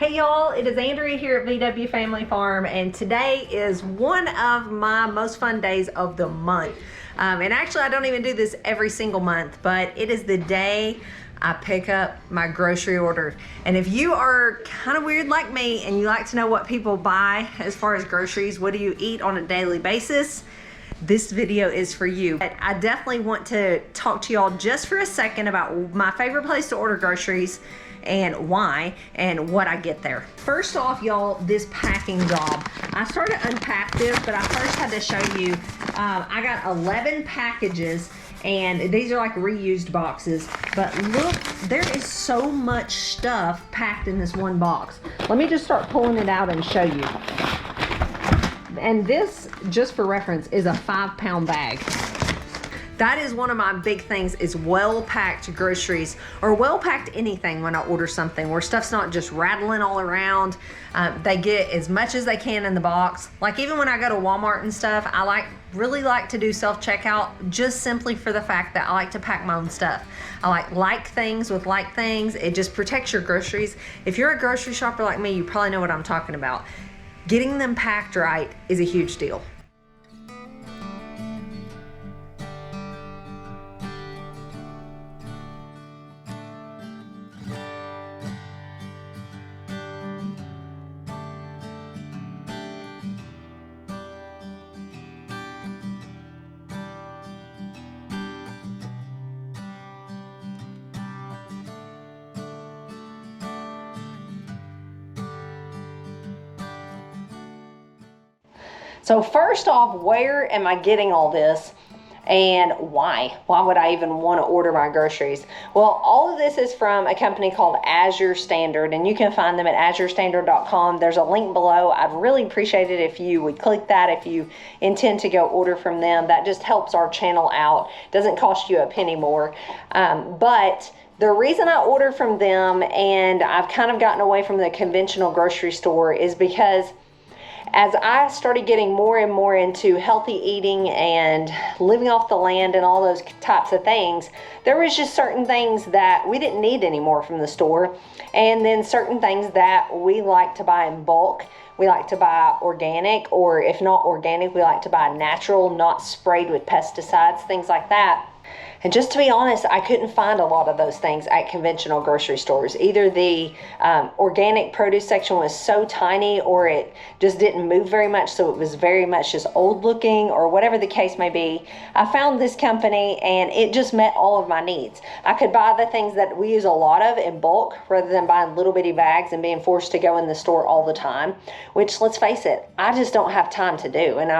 Hey y'all, it is Andrea here at VW Family Farm, and today is one of my most fun days of the month. And actually I don't even do this every single month, but it is the day I pick up my grocery order. And if you are kind of weird like me and you like to know what people buy as far as groceries, what do you eat on a daily basis, this video is for you. I definitely want to talk to y'all just for a second about my favorite place to order groceries and why and what I get there. First off, y'all, this packing job. I started to unpack this, but I first had to show you, I got 11 packages, and these are like reused boxes, but look, there is so much stuff packed in this one box. Let me just start pulling it out and show you. And this, just for reference, is a 5-pound bag. That is one of my big things, is well-packed groceries, or well-packed anything when I order something, where stuff's not just rattling all around. They get as much as they can in the box. Like even when I go to Walmart and stuff, I really like to do self-checkout, just simply for the fact that I like to pack my own stuff. I like things with like things. It just protects your groceries. If you're a grocery shopper like me, you probably know what I'm talking about. Getting them packed right is a huge deal. So first off, where am I getting all this and why? Why would I even want to order my groceries? Well, all of this is from a company called Azure Standard, and you can find them at azurestandard.com. There's a link below. I'd really appreciate it if you would click that if you intend to go order from them. That just helps our channel out. Doesn't cost you a penny more. But the reason I order from them, and I've kind of gotten away from the conventional grocery store, is because as I started getting more and more into healthy eating and living off the land and all those types of things, there was just certain things that we didn't need anymore from the store. And then certain things that we like to buy in bulk. We like to buy organic, or if not organic, we like to buy natural, not sprayed with pesticides, things like that. And just to be honest, I couldn't find a lot of those things at conventional grocery stores. Either the organic produce section was so tiny, or it just didn't move very much, so it was very much just old looking, or whatever the case may be. I found this company and it just met all of my needs. I could buy the things that we use a lot of in bulk, rather than buying little bitty bags and being forced to go in the store all the time, which, let's face it, I just don't have time to do. And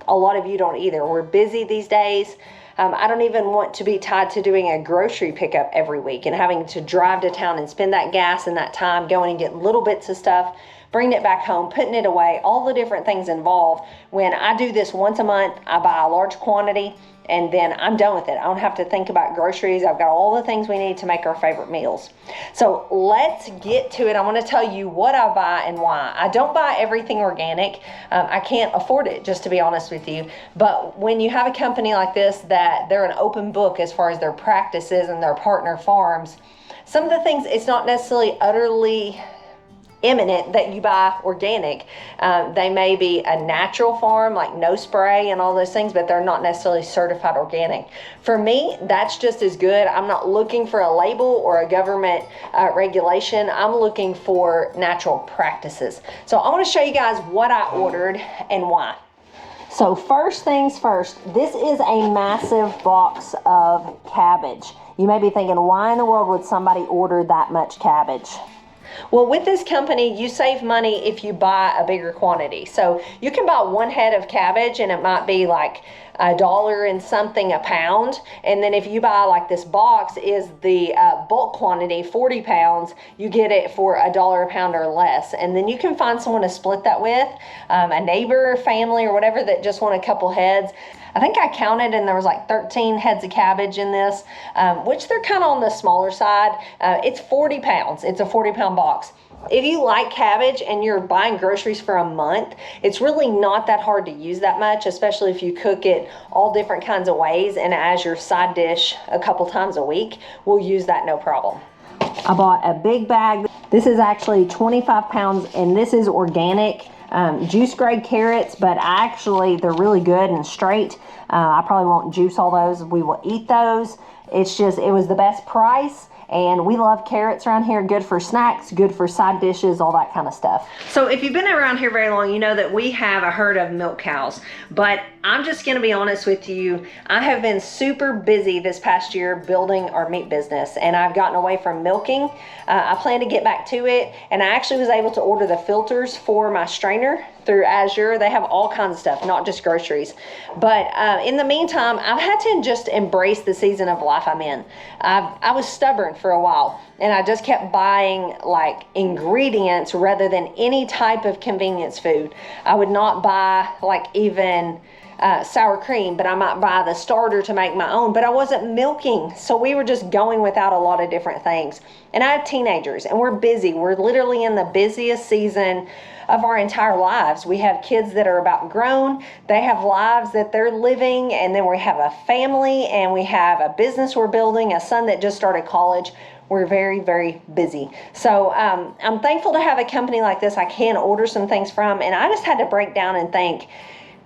a lot of you don't either. We're busy these days. I don't even want to be tied to doing a grocery pickup every week and having to drive to town and spend that gas and that time going and getting little bits of stuff, bringing it back home, putting it away, all the different things involved. When I do this once a month, I buy a large quantity and then I'm done with it. I don't have to think about groceries. I've got all the things we need to make our favorite meals. So let's get to it. I want to tell you what I buy and why. I don't buy everything organic. I can't afford it, just to be honest with you. But when you have a company like this, that they're an open book as far as their practices and their partner farms, some of the things, it's not necessarily utterly imminent that you buy organic. They may be a natural farm, like no spray and all those things, but they're not necessarily certified organic. For me, that's just as good. I'm not looking for a label or a government regulation. I'm looking for natural practices. So I want to show you guys what I ordered and why. So first things first, this is a massive box of cabbage. You may be thinking, why in the world would somebody order that much cabbage? Well, with this company, you save money if you buy a bigger quantity. So you can buy one head of cabbage and it might be like $1 and something a pound. And then if you buy like this box is the bulk quantity, 40 pounds, you get it for $1 a pound or less. And then you can find someone to split that with, a neighbor, family, or whatever that just want a couple heads. I think I counted and there was like 13 heads of cabbage in this, which they're kind of on the smaller side. It's 40 pounds. It's a 40-pound box. If you like cabbage and you're buying groceries for a month, it's really not that hard to use that much, especially if you cook it all different kinds of ways and as your side dish a couple times a week, we'll use that no problem. I bought a big bag. This is actually 25 pounds, and this is organic juice grade carrots, but they're really good and straight. I probably won't juice all those. We will eat those. It was the best price. And we love carrots around here. Good for snacks, good for side dishes, all that kind of stuff. So if you've been around here very long, you know that we have a herd of milk cows. But I'm just gonna be honest with you, I have been super busy this past year building our meat business, and I've gotten away from milking. I plan to get back to it, and I actually was able to order the filters for my strainer through Azure. They have all kinds of stuff, not just groceries. But in the meantime, I've had to just embrace the season of life I'm in. I was stubborn for a while, and I just kept buying like ingredients rather than any type of convenience food. I would not buy like even sour cream, but I might buy the starter to make my own, but I wasn't milking. So we were just going without a lot of different things. And I have teenagers, and we're busy. We're literally in the busiest season of our entire lives. We have kids that are about grown. They have lives that they're living, and then we have a family, and we have a business we're building, a son that just started college. We're very, very busy. So I'm thankful to have a company like this I can order some things from, and I just had to break down and think,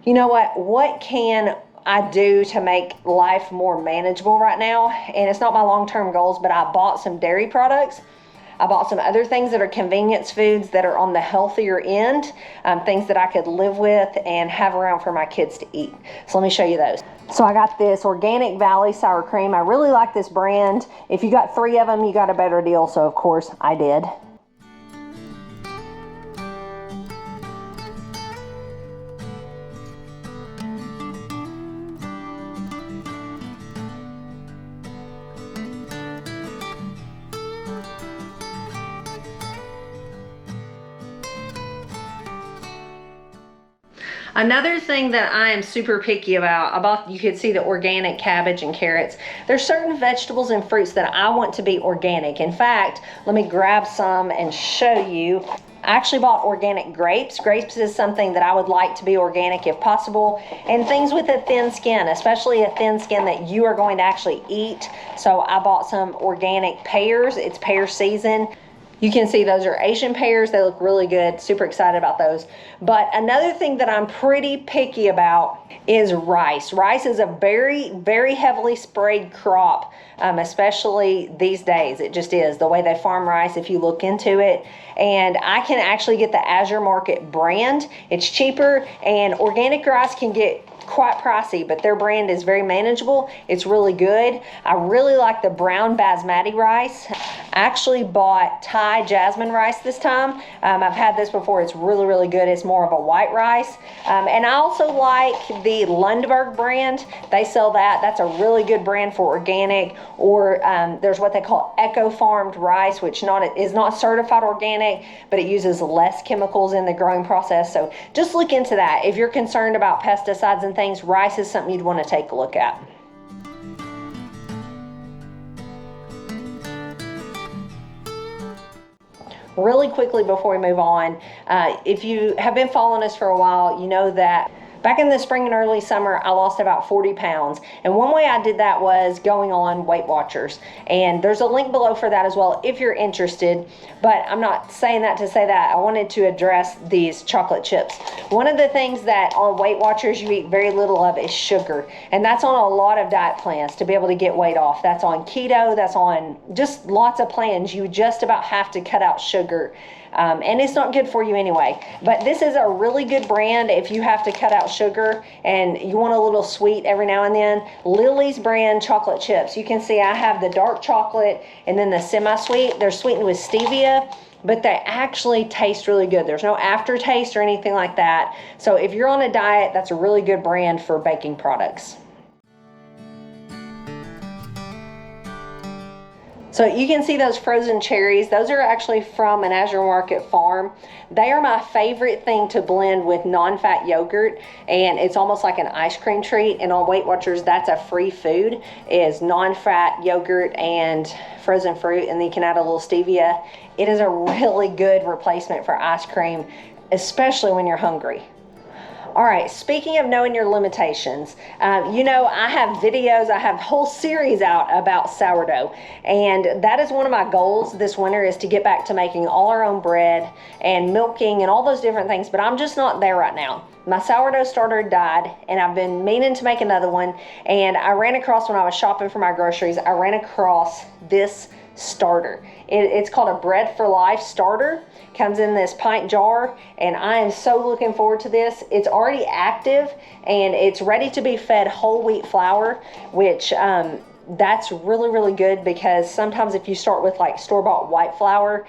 you know what can I do to make life more manageable right now? And it's not my long-term goals, but I bought some dairy products. I bought some other things that are convenience foods that are on the healthier end, things that I could live with and have around for my kids to eat. So let me show you those. So I got this Organic Valley sour cream. I really like this brand. If you got 3 of them, you got a better deal. So of course I did. Another thing that I am super picky about, you could see the organic cabbage and carrots. There's certain vegetables and fruits that I want to be organic. In fact, let me grab some and show you. I actually bought organic grapes. Grapes is something that I would like to be organic if possible, and things with a thin skin, especially a thin skin that you are going to actually eat. So I bought some organic pears. It's pear season. You can see those are Asian pears. They look really good. Super excited about those. But another thing that I'm pretty picky about is rice. Rice is a very, very heavily sprayed crop, especially these days. It just is. The way they farm rice, if you look into it. And I can actually get the Azure Market brand. It's cheaper, and organic rice can get quite pricey, but their brand is very manageable. It's really good. I really like the brown basmati rice. I actually bought Thai jasmine rice this time. I've had this before. It's really, really good. It's more of a white rice. And I also like the Lundberg brand. They sell that. That's a really good brand for organic. Or there's what they call eco-farmed rice, which is not certified organic, but it uses less chemicals in the growing process. So just look into that. If you're concerned about pesticides and things, rice is something you'd want to take a look at. Really quickly before we move on, if you have been following us for a while, you know that back in the spring and early summer, I lost about 40 pounds. And one way I did that was going on Weight Watchers. And there's a link below for that as well if you're interested. But I'm not saying that to say that. I wanted to address these chocolate chips. One of the things that on Weight Watchers you eat very little of is sugar. And that's on a lot of diet plans to be able to get weight off. That's on keto. That's on just lots of plans. You just about have to cut out sugar. And it's not good for you anyway. But this is a really good brand if you have to cut out sugar and you want a little sweet every now and then. Lily's brand chocolate chips. You can see I have the dark chocolate and then the semi-sweet. They're sweetened with stevia, but they actually taste really good. There's no aftertaste or anything like that. So if you're on a diet, that's a really good brand for baking products. So you can see those frozen cherries. Those are actually from an Azure Market farm. They are my favorite thing to blend with non-fat yogurt, and it's almost like an ice cream treat. And on Weight Watchers, that's a free food, is non-fat yogurt and frozen fruit, and then you can add a little stevia. It is a really good replacement for ice cream, especially when you're hungry. All right, speaking of knowing your limitations, you know, I have videos, I have a whole series out about sourdough, and that is one of my goals this winter, is to get back to making all our own bread and milking and all those different things, but I'm just not there right now. My sourdough starter died, and I've been meaning to make another one, and I ran across, when I was shopping for my groceries, I ran across this starter. It's called a Bread for Life starter. Comes in this pint jar, and I am so looking forward to this. It's already active, and it's ready to be fed whole wheat flour, which that's really good, because sometimes if you start with like store-bought white flour,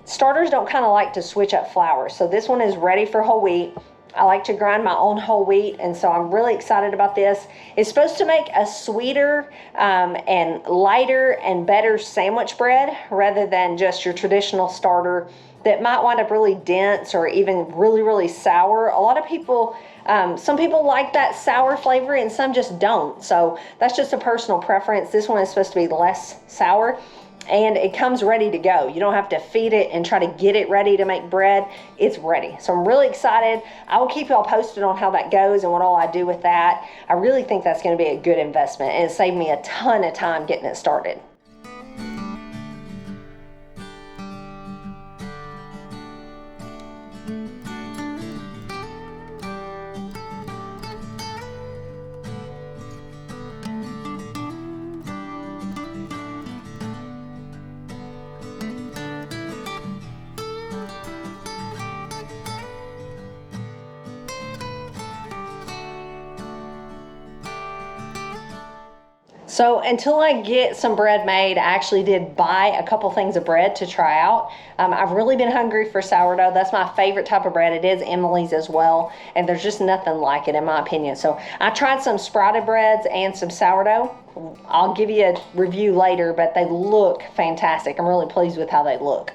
starters don't kind of like to switch up flour. So this one is ready for whole wheat. I like to grind my own whole wheat, and so I'm really excited about this. It's supposed to make a sweeter and lighter and better sandwich bread, rather than just your traditional starter that might wind up really dense or even really sour. A lot of people, some people like that sour flavor and some just don't. So that's just a personal preference. This one is supposed to be less sour, and it comes ready to go. You don't have to feed it and try to get it ready to make bread. It's ready. So I'm really excited. I will keep y'all posted on how that goes and what all I do with that. I really think that's going to be a good investment, and it saved me a ton of time getting it started. So until I get some bread made, I actually did buy a couple things of bread to try out. I've really been hungry for sourdough. That's my favorite type of bread. It is Emily's as well, and there's just nothing like it in my opinion. So I tried some sprouted breads and some sourdough. I'll give you a review later, but they look fantastic. I'm really pleased with how they look.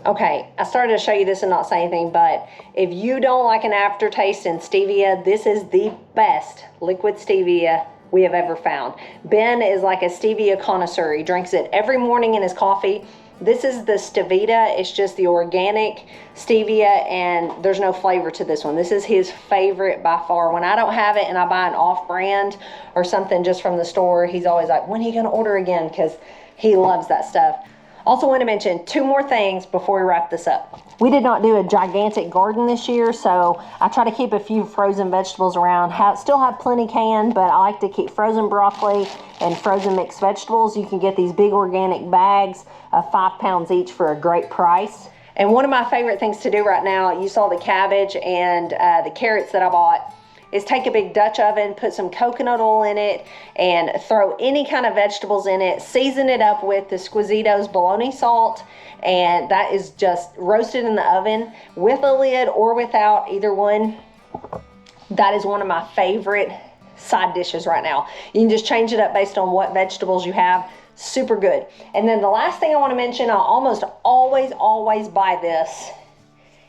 Okay, I started to show you this and not say anything, but if you don't like an aftertaste in stevia, this is the best liquid stevia we have ever found. Ben is like a stevia connoisseur. He drinks it every morning in his coffee. This is the Stevia. It's just the organic stevia, and there's no flavor to this one. This is his favorite by far. When I don't have it and I buy an off-brand or something just from the store, he's always like, when are you going to order again? Because he loves that stuff. Also want to mention two more things before we wrap this up. We did not do a gigantic garden this year, so I try to keep a few frozen vegetables around. Still have plenty canned, but I like to keep frozen broccoli and frozen mixed vegetables. You can get these big organic bags of 5 pounds each for a great price. And one of my favorite things to do right now, you saw the cabbage and the carrots that I bought, is take a big Dutch oven, put some coconut oil in it, and throw any kind of vegetables in it, season it up with the Squisito's bologna salt, and that is just roasted in the oven with a lid or without, either one. That is one of my favorite side dishes right now. You can just change it up based on what vegetables you have. Super good. And then the last thing I want to mention, I almost always buy this,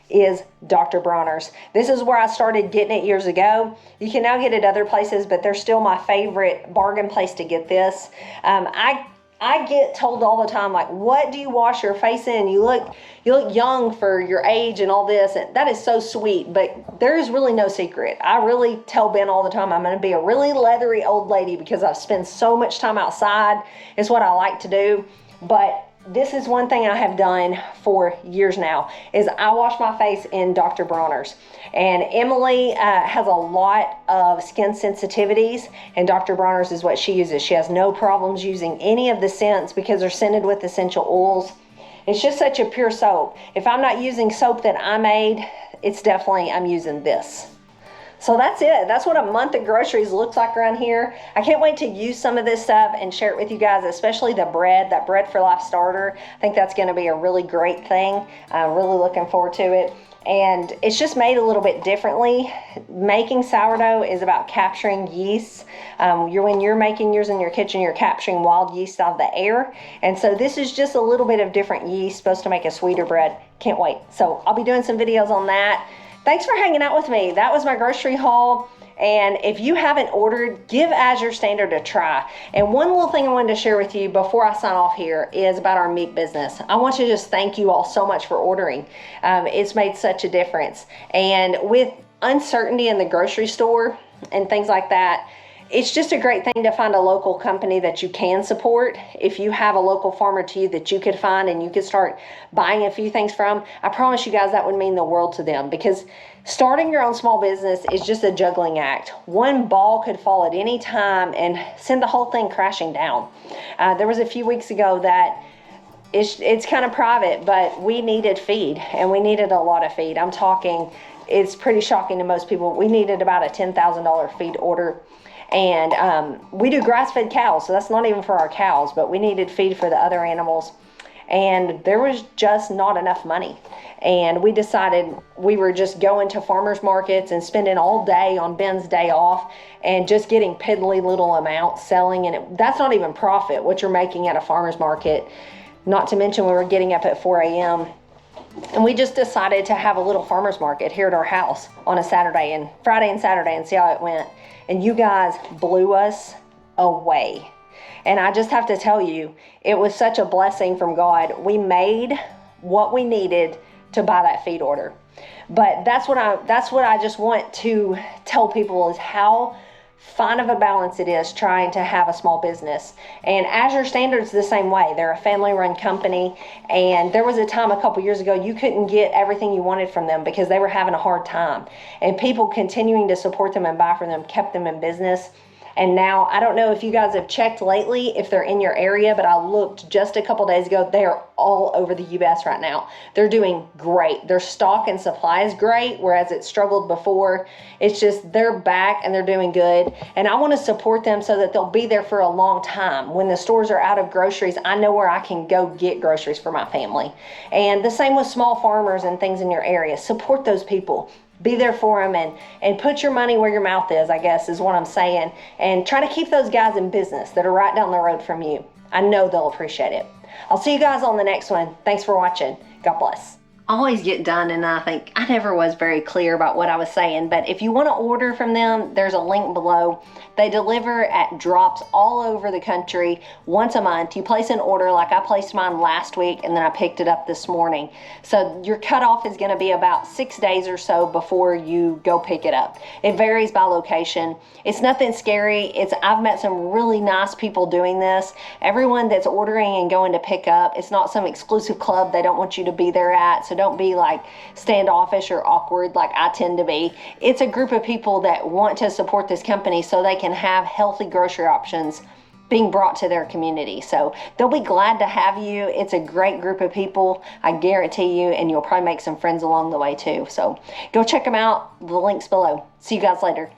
is Dr. Bronner's. This is where I started getting it years ago. You can now get it other places, but they're still my favorite bargain place to get this. I get told all the time, like, what do you wash your face in? You look young for your age and all this. And that is so sweet, but there is really no secret. I really tell Ben all the time, I'm going to be a really leathery old lady because I've spent so much time outside. It's what I like to do. But this is one thing I have done for years now, is I wash my face in Dr. Bronner's. And Emily has a lot of skin sensitivities, and Dr. Bronner's is what she uses. She has no problems using any of the scents because they're scented with essential oils. It's just such a pure soap. If I'm not using soap that I made, it's definitely, I'm using this. So that's it. That's what a month of groceries looks like around here. I can't wait to use some of this stuff and share it with you guys, especially the bread, that Bread for Life starter. I think that's going to be a really great thing. I'm really looking forward to it. And it's just made a little bit differently. Making sourdough is about capturing yeast. When you're making yours in your kitchen, you're capturing wild yeast out of the air. And so this is just a little bit of different yeast, supposed to make a sweeter bread. Can't wait. So I'll be doing some videos on that. thanks for hanging out with me. That was my grocery haul. And if you haven't ordered, give Azure Standard a try. And one little thing I wanted to share with you before I sign off here is about our meat business. I want to just thank you all so much for ordering. It's made such a difference. And with uncertainty in the grocery store and things like that, it's just a great thing to find a local company that you can support. If you have a local farmer to you that you could find and you could start buying a few things from, I promise you guys that would mean the world to them, because starting your own small business is just a juggling act. One ball could fall at any time and send the whole thing crashing down. There was a few weeks ago that it's kind of private, but we needed feed, and we needed a lot of feed. I'm talking, it's pretty shocking to most people. We needed about a $10,000 feed order. And we do grass-fed cows, so that's not even for our cows, but we needed feed for the other animals. And there was just not enough money. And we decided we were just going to farmers markets and spending all day on Ben's day off and just getting piddly little amounts selling. And that's not even profit, what you're making at a farmer's market. Not to mention we were getting up at 4 a.m. And we just decided to have a little farmer's market here at our house on a Saturday and Friday and Saturday and see how it went. And you guys blew us away. And I just have to tell you, it was such a blessing from God. We made what we needed to buy that feed order. But that's what I just want to tell people is how fine of a balance it is trying to have a small business. And Azure Standard's the same way. They're a family-run company, and there was a time a couple years ago you couldn't get everything you wanted from them because they were having a hard time. And people continuing to support them and buy from them kept them in business. And now, I don't know if you guys have checked lately if they're in your area, but I looked just a couple days ago. They are all over the U.S. right now. They're doing great. Their stock and supply is great, whereas it struggled before. It's just they're back and they're doing good. And I want to support them so that they'll be there for a long time. When the stores are out of groceries, I know where I can go get groceries for my family. And the same with small farmers and things in your area. Support those people. Be there for them and put your money where your mouth is, I guess, is what I'm saying. And try to keep those guys in business that are right down the road from you. I know they'll appreciate it. I'll see you guys on the next one. Thanks for watching. God bless. I always get done and I think I never was very clear about what I was saying, but if you want to order from them, there's a link below. They deliver at drops all over the country once a month. You place an order, like I placed mine last week and then I picked it up this morning. So your cutoff is going to be about 6 days or so before you go pick it up. It varies by location. It's nothing scary. I've met some really nice people doing this. Everyone that's ordering and going to pick up, it's not some exclusive club they don't want you to be there at. So don't be like standoffish or awkward like I tend to be. It's a group of people that want to support this company so they can have healthy grocery options being brought to their community. So they'll be glad to have you. It's a great group of people, I guarantee you, and you'll probably make some friends along the way too. So go check them out. The link's below. See you guys later.